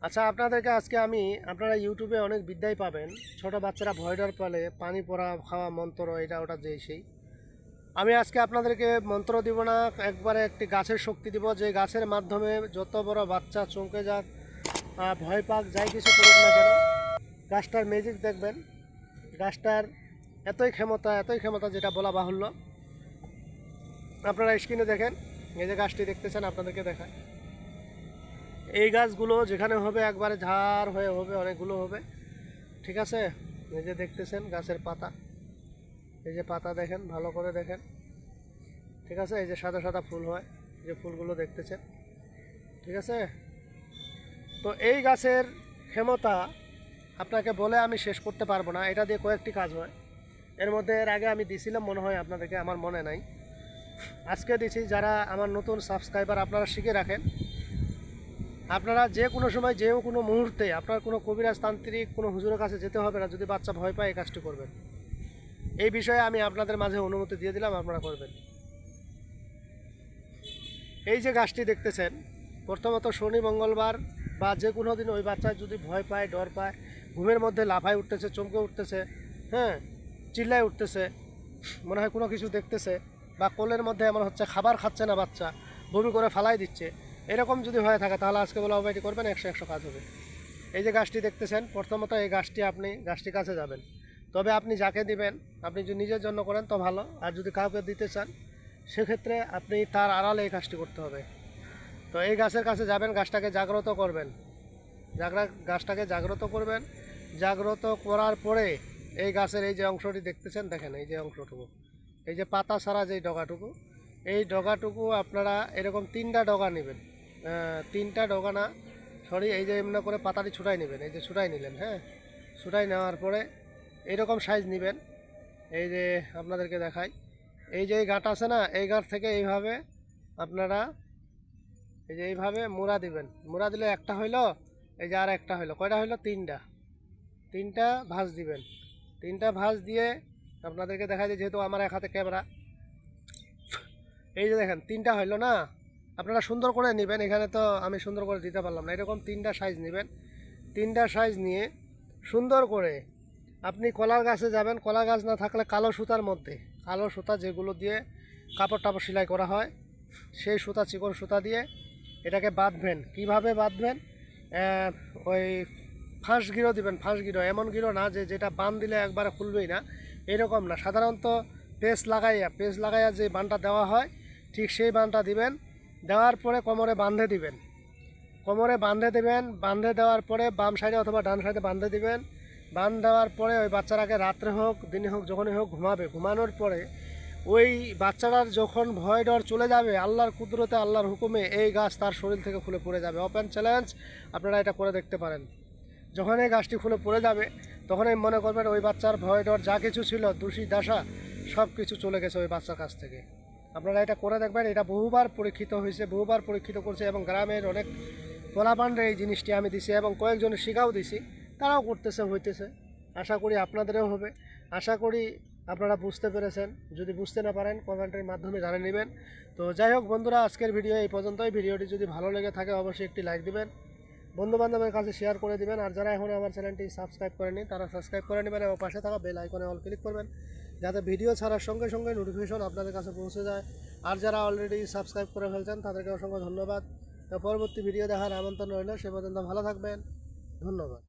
আচ্ছা, আপনাদেরকে আজকে আপনারা ইউটিউবে অনেক বিদ্যাই পাবেন। ছোট বাচ্চারা ভয় ডর পালে পানি পড়া খাওয়া মন্ত্র এটা ওটা যেই সেই। আমি আজকে আপনাদেরকে মন্ত্র দিব না, একবারে একটি গাছের শক্তি দিব, যে গাছের মাধ্যমে যত বড় বাচ্চা চমকে যাক, ভয় পাক, যাই কিছু করুক না কেন, গাছটার ম্যাজিক দেখবেন। গাছটার এতই ক্ষমতা যেটা বলা বাহুল্য। আপনারা স্ক্রিনে দেখেন, এই যে গাছটি দেখতেছেন, আপনাদেরকে দেখায়। এই গাছগুলো যেখানে হবে একবারে ঝাড় হয়ে হবে, অনেকগুলো হবে, ঠিক আছে। এই যে দেখতেছেন গাছের পাতা, এই যে পাতা দেখেন, ভালো করে দেখেন, ঠিক আছে। এই যে সাদা সাদা ফুল হয়, যে ফুলগুলো দেখতেছেন, ঠিক আছে। তো এই গাছের ক্ষমতা আপনাকে বলে আমি শেষ করতে পারবো না। এটা দিয়ে কয়েকটি কাজ হয়। এর মধ্যে এর আগে আমি দিছিলাম মনে হয় আপনাদেরকে, আমার মনে নাই, আজকে দিছি। যারা আমার নতুন সাবস্ক্রাইবার, আপনারা শিখে রাখেন। আপনারা যে কোনো সময়, যে কোনো মুহূর্তে আপনার কোনো কবিরাজ তান্ত্রিক কোনো হুজুরের কাছে যেতে হবে না। যদি বাচ্চা ভয় পায়, এই কাজটি করবেন। এই বিষয়ে আমি আপনাদের মাঝে অনুমতি দিয়ে দিলাম, আপনারা করবেন। এই যে গাছটি দেখতেছেন, প্রথমত শনি মঙ্গলবার বা যে কোনো দিন ওই বাচ্চা যদি ভয় পায়, ডর পায়, ঘুমের মধ্যে লাফায় উঠতেছে, চমকে উঠতেছে, হ্যাঁ, চিল্লায় উঠতেছে, মনে হয় কোনো কিছু দেখতেছে, বা কোলের মধ্যে এমন হচ্ছে খাবার খাচ্ছে না বাচ্চা, বমি করে ফালাই দিচ্ছে, এরকম যদি হয়ে থাকে, তাহলে আজকে বলা হবে এটি করবেন, 100 কাজ হবে। এই যে গাছটি দেখতেছেন, প্রথমত এই গাছটির কাছে যাবেন। তবে আপনি যাকে দিবেন, আপনি যদি নিজের জন্য করেন তো ভালো, আর যদি কাউকে দিতে চান সেক্ষেত্রে আপনি তার আড়ালে এই কাজটি করতে হবে। তো এই গাছের কাছে যাবেন, গাছটাকে জাগ্রত করবেন, গাছটাকে জাগ্রত করবেন। জাগ্রত করার পরে এই গাছের এই যে অংশটি দেখতেছেন, দেখেন এই যে অংশটুকু, এই যে পাতা ছাড়া যে ডগাটুকু, এই ডগাটুকু আপনারা এরকম 3টা ডগা নেবেন। 3টা ডগা না, সরি, এই যে এমনি করে পাতাটি ছুটাই নেবেন। এই যে ছুটাই নিলেন, হ্যাঁ, ছুটাই নেওয়ার পরে এইরকম সাইজ নেবেন। এই যে আপনাদেরকে দেখাই, এই যে এই গাঁট আছে না, এই গাঁট থেকে এইভাবে আপনারা এই যে এইভাবে মুড়া দিবেন। মুড়া দিলে একটা হইলো, এই যে আর একটা হইলো, কয়টা হইলো? 3টা ভাঁজ দিবেন। 3টা ভাঁজ দিয়ে আপনাদেরকে দেখা যায়, যেহেতু আমার এক হাতে ক্যামেরা, এই যে দেখেন 3টা হইলো না। আপনারা সুন্দর করে নেবেন, এখানে তো আমি সুন্দর করে দিতে পারলাম না। এরকম 3টা সাইজ নেবেন। 3টা সাইজ নিয়ে সুন্দর করে আপনি কলার গাছে যাবেন। কলা গাছ না থাকলে কালো সুতার মধ্যে, কালো সুতা যেগুলো দিয়ে কাপড় টাপড় সেলাই করা হয়, সেই সুতা, চিকন সুতা দিয়ে এটাকে বাঁধবেন। কিভাবে বাঁধবেন? ওই ফাঁস গিরো দিবেন। ফাঁস গিরো এমন গিরো না যে যেটা বান দিলে একবারে খুলবেই না, এরকম না। সাধারণত পেঁচ লাগাইয়া যে বানটা দেওয়া হয়, ঠিক সেই বানটা দিবেন। দেওয়ার পরে কোমরে বাঁধে দিবেন। বাঁধে দেওয়ার পরে বাম সাইডে অথবা ডান সাইডে বাঁধে দিবেন। বান দেওয়ার পরে ওই বাচ্চাটাকে রাত্রে হোক দিনে হোক যখনই হোক ঘুমাবে। ঘুমানোর পরে ওই বাচ্চাটার যখন ভয় ডর চলে যাবে, আল্লাহর কুদরতে, আল্লাহর হুকুমে এই গাছ তার শরীর থেকে খুলে পড়ে যাবে। ওপেন চ্যালেঞ্জ, আপনারা এটা করে দেখতে পারেন। যখন এই গাছটি খুলে পড়ে যাবে, তখনই মনে করবেন ওই বাচ্চার ভয় ডর যা কিছু ছিল, দোষী দাসা, সব কিছু চলে গেছে ওই বাচ্চার কাছ থেকে। আপনারা এটা করে দেখবেন। এটা বহুবার পরীক্ষিত হয়েছে, বহুবার পরীক্ষিত করছে, এবং গ্রামের অনেক পোলাপানরে এই জিনিসটি আমি দিছি, এবং কয়েকজনের শিখাও দিছি, তারাও করতেছে, হইতেছে। আশা করি আপনাদেরও হবে। আশা করি আপনারা বুঝতে পেরেছেন। যদি বুঝতে না পারেন, কমেন্টের মাধ্যমে জানিয়ে নেবেন। তো যাই হোক বন্ধুরা, আজকের ভিডিও এই পর্যন্তই। ভিডিওটি যদি ভালো লেগে থাকে অবশ্যই একটি লাইক দিবেন, বন্ধুবান্ধবের কাছে শেয়ার করে দিবেন। আর যারা এখন আমার চ্যানেলটি সাবস্ক্রাইব করেনি, তারা সাবস্ক্রাইব করে নেবেন এবং পাশে থাকা বেল আইকনে অল ক্লিক করবেন, যাতে ভিডিও ছাড়ার সঙ্গে সঙ্গে নোটিফিকেশন আপনাদের কাছে পৌঁছে যায়। আর যারা অলরেডি সাবস্ক্রাইব করে ফেলছেন, তাদেরকে অসংখ্য ধন্যবাদ। পরবর্তী ভিডিও দেখার আমন্ত্রণ রইল। সে পর্যন্ত ভালো থাকবেন। ধন্যবাদ।